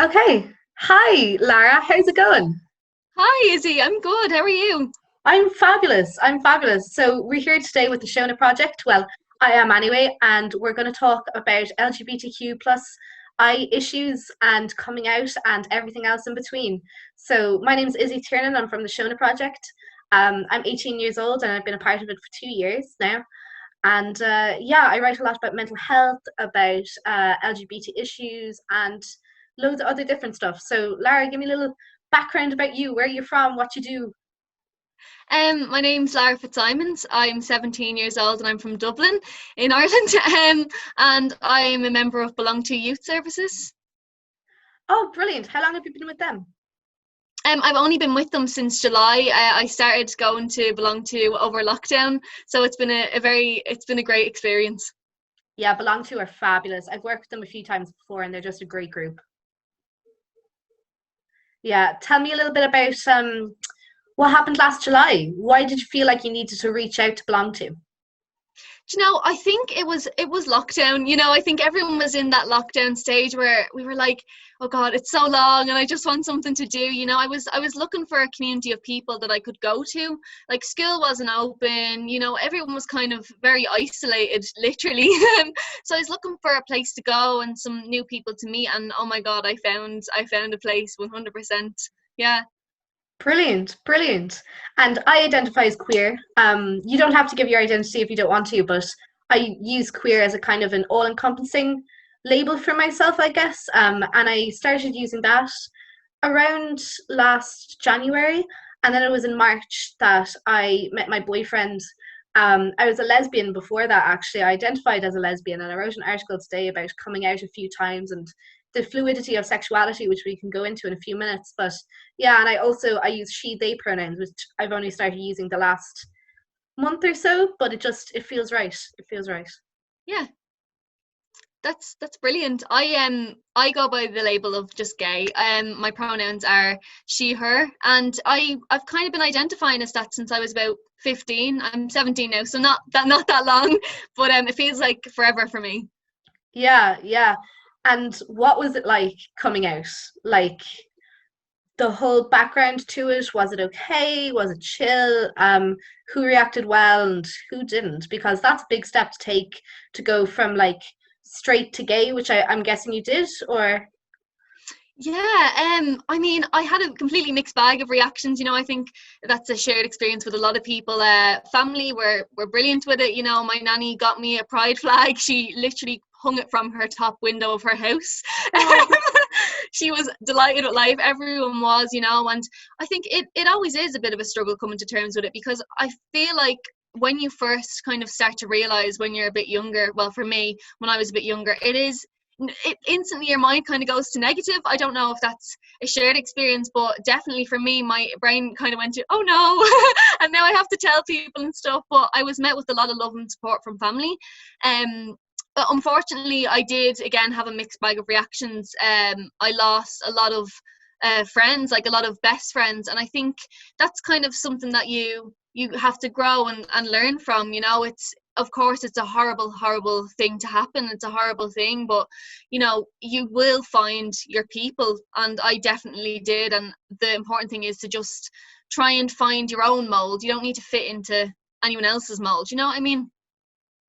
Okay. Hi, Lara. How's it going? Hi, Izzy. I'm good. How are you? I'm fabulous. I'm fabulous. So we're here today with the Shona Project. Well, I am anyway, and we're going to talk about LGBTQ plus I issues and coming out and everything else in between. So my name's Izzy Tiernan. I'm from the Shona Project. I'm 18 years old and I've been a part of it for 2 years now. And yeah, I write a lot about mental health, about LGBT issues, and loads of other different stuff. So, Lara, give me a little background about you, where you're from, what you do. My name's Lara Fitzsimons. I'm 17 years old and I'm from Dublin in Ireland. And I'm a member of Belong to Youth Services. Oh, brilliant. How long have you been with them? I've only been with them since July. I started going to Belong to over lockdown, so it's been it's been a great experience. Yeah, Belong to are fabulous. I've worked with them a few times before and they're just a great group. Yeah, tell me a little bit about what happened last July. Why did you feel like you needed to reach out to Belong to? I think it was lockdown. I think everyone was in that lockdown stage where we were like, oh God, it's so long and I just want something to do. I was looking for a community of people that I could go to. Like school wasn't open, everyone was kind of very isolated, literally. So I was looking for a place to go and some new people to meet, and oh my God, I found a place 100%. Yeah. Brilliant, brilliant. And I identify as queer. You don't have to give your identity if you don't want to, but I use queer as a kind of an all-encompassing label for myself, I guess. And I started using that around last January, and then it was in March that I met my boyfriend. I was a lesbian before that, actually. I identified as a lesbian, and I wrote an article today about coming out a few times and the fluidity of sexuality, which we can go into in a few minutes. But yeah, and I use she they pronouns, which I've only started using the last month or so, but it feels right. It feels right. Yeah, that's brilliant. I go by the label of just gay. My pronouns are she, her, and I've kind of been identifying as that since I was about 15. I'm 17 now, so not that long, but it feels like forever for me. Yeah, yeah. And what was it like coming out? Like the whole background to it, was it okay? Was it chill? Who reacted well and who didn't? Because that's a big step to take, to go from like straight to gay, which I'm guessing you did, or Yeah, I mean, I had a completely mixed bag of reactions. I think that's a shared experience with a lot of people. Family were brilliant with it. My nanny got me a pride flag. She literally hung it from her top window of her house. oh, She was delighted with life. Everyone was, and I think it always is a bit of a struggle coming to terms with it, because I feel like when you first kind of start to realize when you're a bit younger, well, for me, when I was a bit younger, it instantly your mind kind of goes to negative. I don't know if that's a shared experience, but definitely for me, my brain kind of went to, oh no, and now I have to tell people and stuff. But I was met with a lot of love and support from family. But unfortunately, I did again have a mixed bag of reactions. I lost a lot of friends, like a lot of best friends, and I think that's kind of something that you have to grow and learn from. It's, of course, it's a horrible thing to happen. It's a horrible thing, but you will find your people, and I definitely did. And the important thing is to just try and find your own mold. You don't need to fit into anyone else's mold. You know what I mean?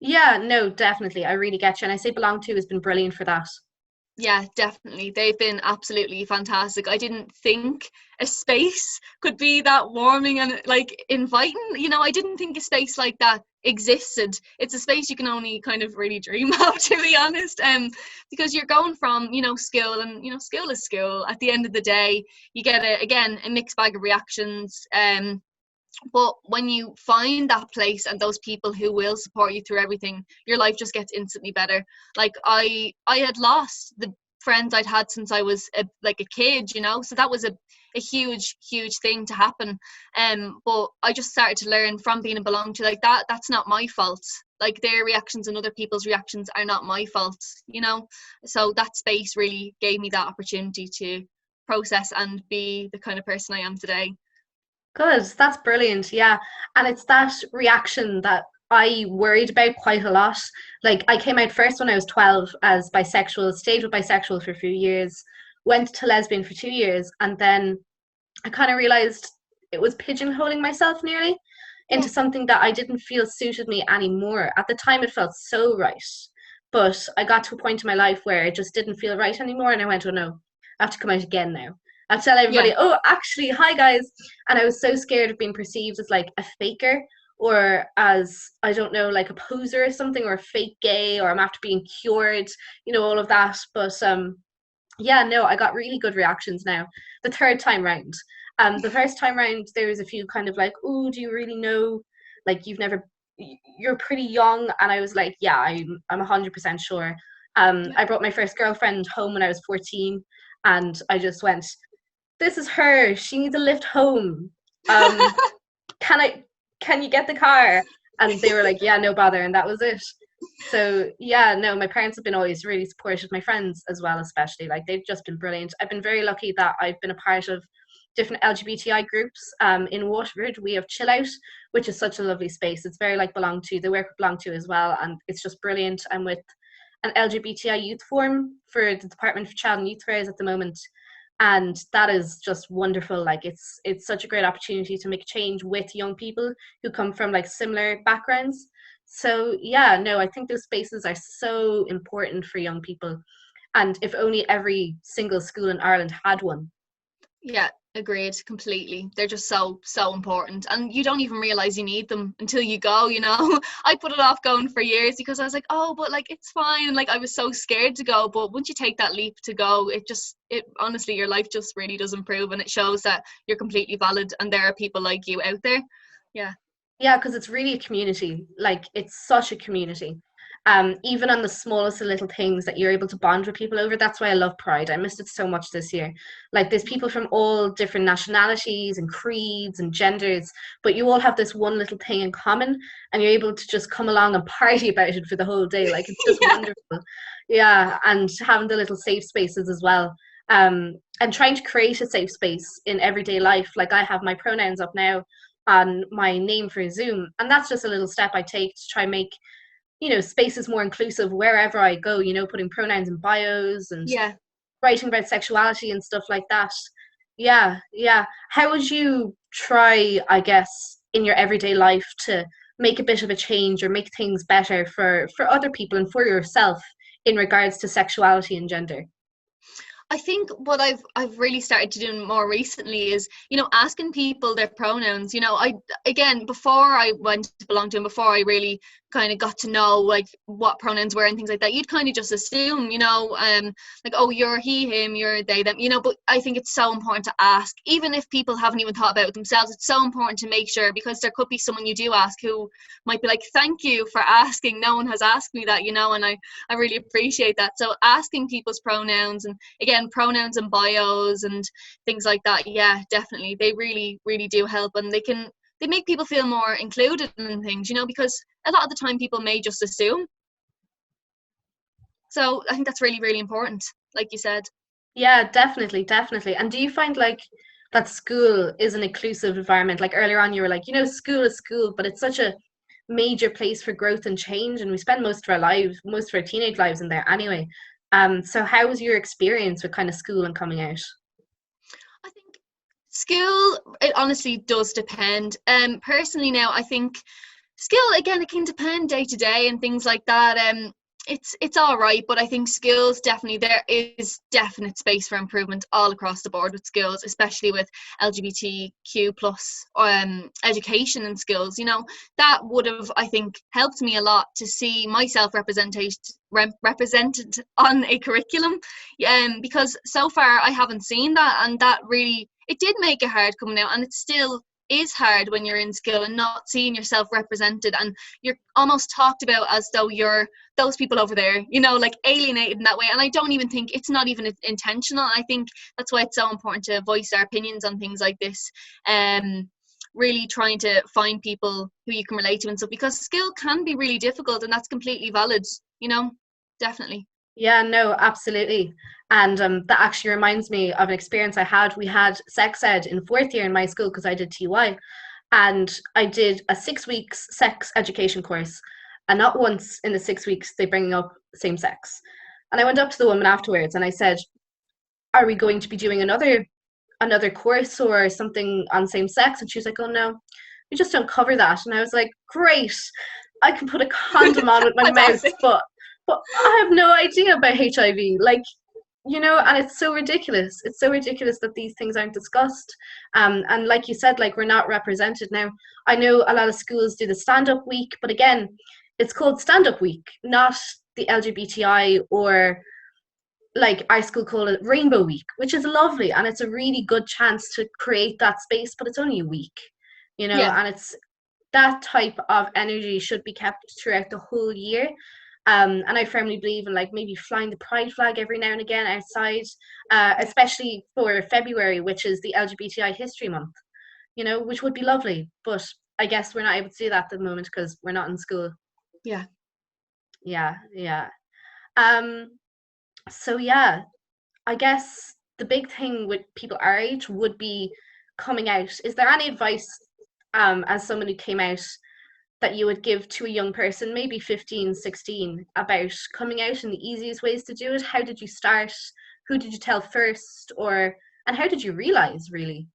yeah, no, definitely. I really get you. And I say belong to has been brilliant for that. Yeah, definitely. They've been absolutely fantastic. I didn't think a space could be that warming and like inviting. I didn't think a space like that existed. It's a space you can only kind of really dream of, to be honest. Because you're going from, school, and school is school. At the end of the day, you get a mixed bag of reactions. But when you find that place and those people who will support you through everything, your life just gets instantly better. Like I had lost the friends I'd had since I was like a kid, so that was a huge thing to happen. But I just started to learn from being a belong to, like, that's not my fault. Like, their reactions and other people's reactions are not my fault, so that space really gave me that opportunity to process and be the kind of person I am today. Good, that's brilliant. Yeah. And it's that reaction that I worried about quite a lot. Like, I came out first when I was 12 as bisexual, stayed with bisexual for a few years, went to lesbian for 2 years, and then I kind of realized it was pigeonholing myself nearly Yeah. into something that I didn't feel suited me anymore. At the time, it felt so right. But I got to a point in my life where it just didn't feel right anymore. And I went, oh no, I have to come out again now. I have to tell Yeah. everybody, oh, actually, hi guys. And I was so scared of being perceived as like a faker or as, I don't know, like a poser or something, or a fake gay, or I'm after being cured, all of that. But yeah, no, I got really good reactions now. The third time round. The first time round, there was a few kind of like, oh, do you really know? Like, you're pretty young. And I was like, yeah, I'm 100% sure. Yeah. I brought my first girlfriend home when I was 14, and I just went, this is her. She needs a lift home. Um, can I, can you get the car? And they were like, yeah, no bother. And that was it. So yeah, no, my parents have been always really supportive. My friends as well, especially, like they've just been brilliant. I've been very lucky that I've been a part of different LGBTI groups. In Waterford, we have Chill Out, which is such a lovely space. It's very like Belong To, the work with Belong To as well, and it's just brilliant. I'm with an LGBTI youth forum for the Department for Child and Youth Affairs at the moment, and that is just wonderful. Like it's such a great opportunity to make change with young people who come from like similar backgrounds. So yeah, no, I think those spaces are so important for young people, and if only every single school in Ireland had one. Yeah, agreed completely. They're just so important, and you don't even realize you need them until you go, you know. I put it off going for years because I was like, oh, but like it's fine, and like I was so scared to go. But once you take that leap to go, it honestly, your life just really does improve, and it shows that you're completely valid and there are people like you out there. Yeah. Yeah, because it's really a community. Like it's such a community. Even on the smallest of little things that you're able to bond with people over. That's why I love Pride. I missed it so much this year. Like there's people from all different nationalities and creeds and genders, but you all have this one little thing in common, and you're able to just come along and party about it for the whole day. Like it's just Yeah. wonderful. Yeah, and having the little safe spaces as well. And trying to create a safe space in everyday life. Like I have my pronouns up now on my name for Zoom. And that's just a little step I take to try and make, spaces more inclusive wherever I go, putting pronouns in bios and Yeah. writing about sexuality and stuff like that. Yeah, yeah. How would you try, I guess, in your everyday life to make a bit of a change or make things better for other people and for yourself in regards to sexuality and gender? I think what I've really started to do more recently is, asking people their pronouns. I again, before I went to Belong To, and before I really kind of got to know like what pronouns were and things like that, you'd kind of just assume, like, oh, you're he, him, you're they, them, but I think it's so important to ask, even if people haven't even thought about it themselves. It's so important to make sure, because there could be someone you do ask who might be like, thank you for asking, no one has asked me that, and I really appreciate that. So asking people's pronouns, and again, pronouns and bios and things like that, yeah, definitely, they really really do help, and they make people feel more included in things, because a lot of the time people may just assume. So I think that's really really important, like you said. Yeah, definitely, definitely. And do you find like that school is an inclusive environment? Like earlier on, you were like, school is school, but it's such a major place for growth and change, and we spend most of our lives, most of our teenage lives in there anyway. So how was your experience with kind of school and coming out? I think school, it honestly does depend. Personally now, I think skill, again, it can depend day to day and things like that. It's all right, but I think skills, definitely there is definite space for improvement all across the board with skills, especially with LGBTQ plus education and skills. That would have, I think, helped me a lot to see myself represented on a curriculum, because so far I haven't seen that, and that really, it did make it hard coming out, and it still is hard when you're in school and not seeing yourself represented, and you're almost talked about as though you're those people over there, like alienated in that way. And I don't even think it's not even intentional. I think that's why it's so important to voice our opinions on things like this, really trying to find people who you can relate to and stuff, because skill can be really difficult, and that's completely valid, definitely. Yeah, no, absolutely. And that actually reminds me of an experience I had. We had sex ed in fourth year in my school because I did TY. And I did a 6 weeks sex education course. And not once in the 6 weeks they bring up same sex. And I went up to the woman afterwards and I said, are we going to be doing another course or something on same sex? And she was like, oh no, we just don't cover that. And I was like, great, I can put a condom on with my mouth, Fantastic. but I have no idea about HIV. Like, you know, and it's so ridiculous. It's so ridiculous that these things aren't discussed. And like you said, like, we're not represented now. I know a lot of schools do the stand-up week, but again, it's called stand-up week, not the LGBTI, or like our school call it Rainbow Week, which is lovely, and it's a really good chance to create that space, but it's only a week, you know, Yeah. and it's that type of energy should be kept throughout the whole year. And I firmly believe in, like, maybe flying the pride flag every now and again outside, especially for February, which is the LGBTI History Month, you know, which would be lovely. But I guess we're not able to do that at the moment because we're not in school. Yeah. Yeah, yeah. Um, so yeah, I guess the big thing with people our age would be coming out. Is there any advice, as someone who came out, that you would give to a young person, maybe 15, 16, about coming out and the easiest ways to do it? How did you start? Who did you tell first? And how did you realize, really?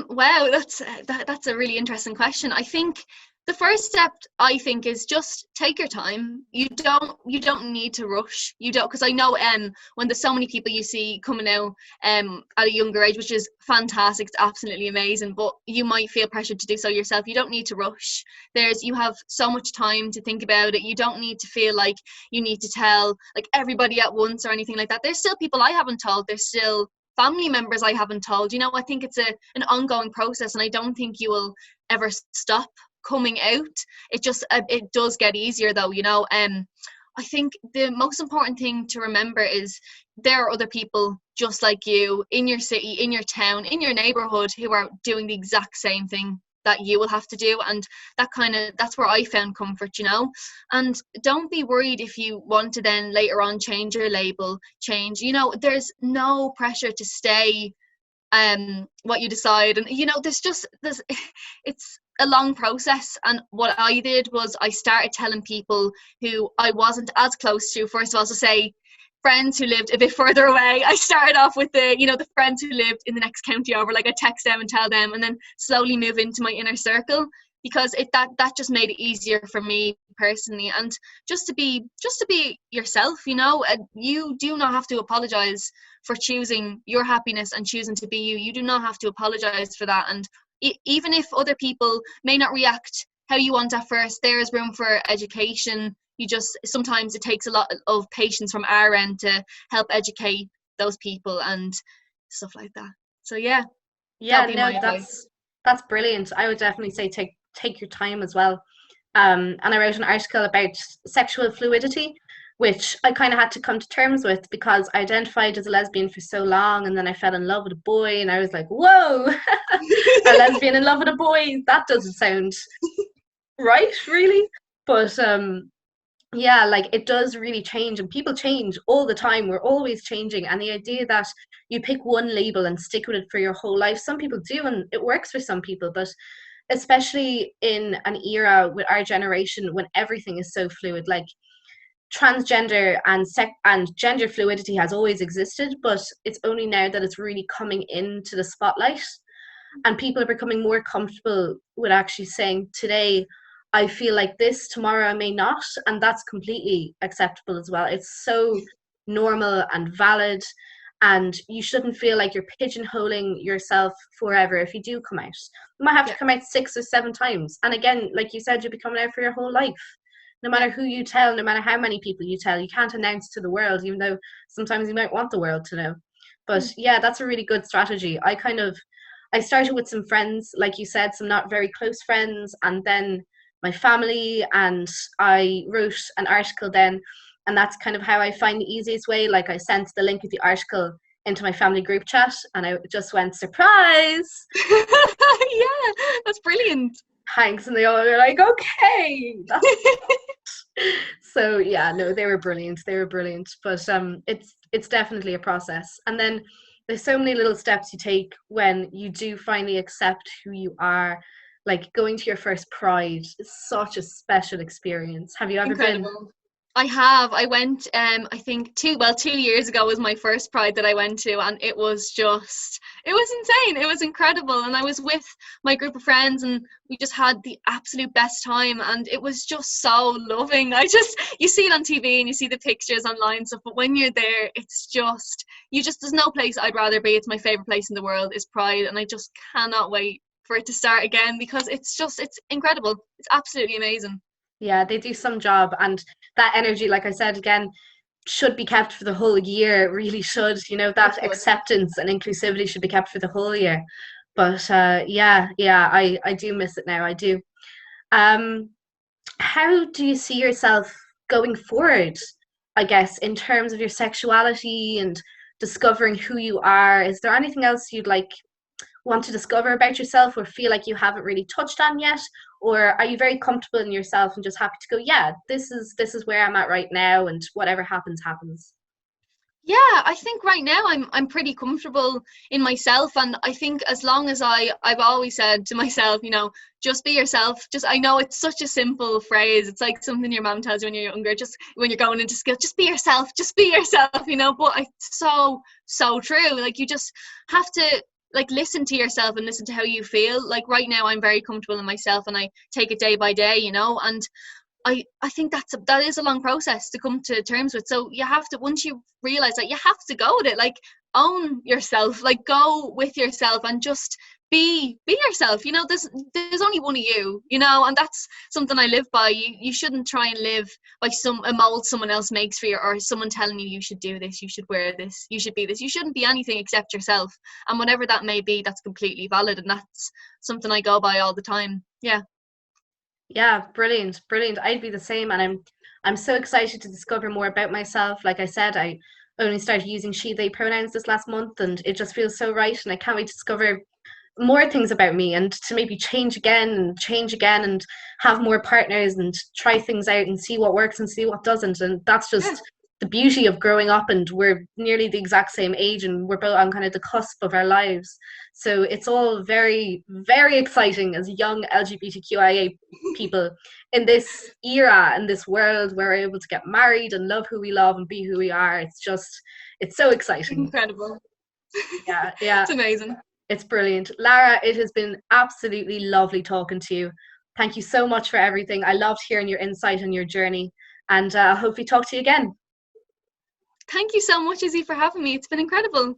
Wow, that's a really interesting question. I think the first step, I think, is just take your time. You don't need to rush. You don't, because I know when there's so many people you see coming out at a younger age, which is fantastic, it's absolutely amazing, but you might feel pressured to do so yourself. You don't need to rush. You have so much time to think about it. You don't need to feel like you need to tell like everybody at once or anything like that. There's still people I haven't told. There's still family members I haven't told. You know, I think it's an ongoing process, and I don't think you will ever stop coming out. It does get easier though, you know. I think the most important thing to remember is there are other people just like you in your city, in your town, in your neighborhood who are doing the exact same thing that you will have to do, and that's where I found comfort, you know. And don't be worried if you want to then later on change your label, you know, there's no pressure to stay what you decide. And you know, there's it's a long process, and what I did was I started telling people who I wasn't as close to, first of all, to say friends who lived a bit further away. I started off with the friends who lived in the next county over, like I text them and tell them, and then slowly move into my inner circle, because that just made it easier for me personally. And just to be yourself, you know. You do not have to apologize for choosing your happiness and choosing to be you. You do not have to apologize for that. And even if other people may not react how you want at first, there is room for education. Sometimes it takes a lot of patience from our end to help educate those people and stuff like that. So yeah, Yeah, that'll be my no, advice. that's brilliant. I would definitely say take your time as well. And I wrote an article about sexual fluidity, which I kind of had to come to terms with because I identified as a lesbian for so long, and then I fell in love with a boy, and I was like, whoa, a lesbian in love with a boy, that doesn't sound right, really. But yeah, like, it does really change, and people change all the time. We're always changing, and the idea that you pick one label and stick with it for your whole life, some people do, and it works for some people, but especially in an era with our generation when everything is so fluid, like transgender and gender fluidity has always existed, but it's only now that it's really coming into the spotlight, and people are becoming more comfortable with actually saying, today I feel like this, tomorrow I may not, and that's completely acceptable as well. It's so normal and valid, and you shouldn't feel like you're pigeonholing yourself forever if you do come out. You might have to Yeah. come out 6 or 7 times, and again, like you said, you'll be coming out for your whole life. No Yeah. matter who you tell, no matter how many people you tell, you can't announce to the world, even though sometimes you might want the world to know. But yeah, that's a really good strategy. I started with some friends, like you said, some not very close friends, and then my family, and I wrote an article then, and that's kind of how I find the easiest way. Like, I sent the link of the article into my family group chat, and I just went, surprise, Yeah, that's brilliant. thanks, and they all were like, okay, that's so yeah, no, they were brilliant. They were brilliant. But it's definitely a process. And then there's so many little steps you take when you do finally accept who you are. Like, going to your first Pride is such a special experience. Have you ever been? Incredible. I have. I went, I think 2 years ago was my first Pride that I went to, and it was insane. It was incredible. And I was with my group of friends, and we just had the absolute best time. And it was just so loving. You see it on TV and you see the pictures online and stuff, but when you're there, there's no place I'd rather be. It's my favorite place in the world is Pride. And I just cannot wait for it to start again, because it's incredible. It's absolutely amazing. Yeah, they do some job, and that energy, like I said again, should be kept for the whole year. It really should. It That should. acceptance and inclusivity should be kept for the whole year. But yeah, I do miss it now. I do. Um, how do you see yourself going forward? I guess in terms of your sexuality and discovering who you are. Is there anything else you'd like want to discover about yourself or feel like you haven't really touched on yet, or are you very comfortable in yourself and just happy to go, yeah, this is where I'm at right now, and whatever happens? Yeah, I think right now I'm pretty comfortable in myself, and I think as long as I've always said to myself, just be yourself. Just, I know it's such a simple phrase. It's like something your mom tells you when you're younger, just when you're going into school, just be yourself, but it's so true. Like, you just have to, like, listen to yourself and listen to how you feel. Like, right now I'm very comfortable in myself, and I take it day by day, and I think that is a long process to come to terms with. So you have to, once you realize that, you have to go with it. Like, own yourself, like, go with yourself and just be yourself. There's only one of you, and that's something I live by. You shouldn't try and live by a mold someone else makes for you, or someone telling you should do this, you should wear this, you should be this. You shouldn't be anything except yourself. And whatever that may be, that's completely valid, and that's something I go by all the time. Yeah. Yeah, brilliant, brilliant. I'd be the same, and I'm so excited to discover more about myself. Like I said, I only started using she they pronouns this last month, and it just feels so right, and I can't wait to discover more things about me, and to maybe change again and have more partners and try things out and see what works and see what doesn't. And that's Yeah. just the beauty of growing up, and we're nearly the exact same age, and we're both on kind of the cusp of our lives. So it's all very, very exciting as young LGBTQIA people in this era and this world where we're able to get married and love who we love and be who we are. It's so exciting. Incredible. Yeah, yeah. It's amazing. It's brilliant. Lara, it has been absolutely lovely talking to you. Thank you so much for everything. I loved hearing your insight and your journey, and hopefully talk to you again. Thank you so much, Izzy, for having me. It's been incredible.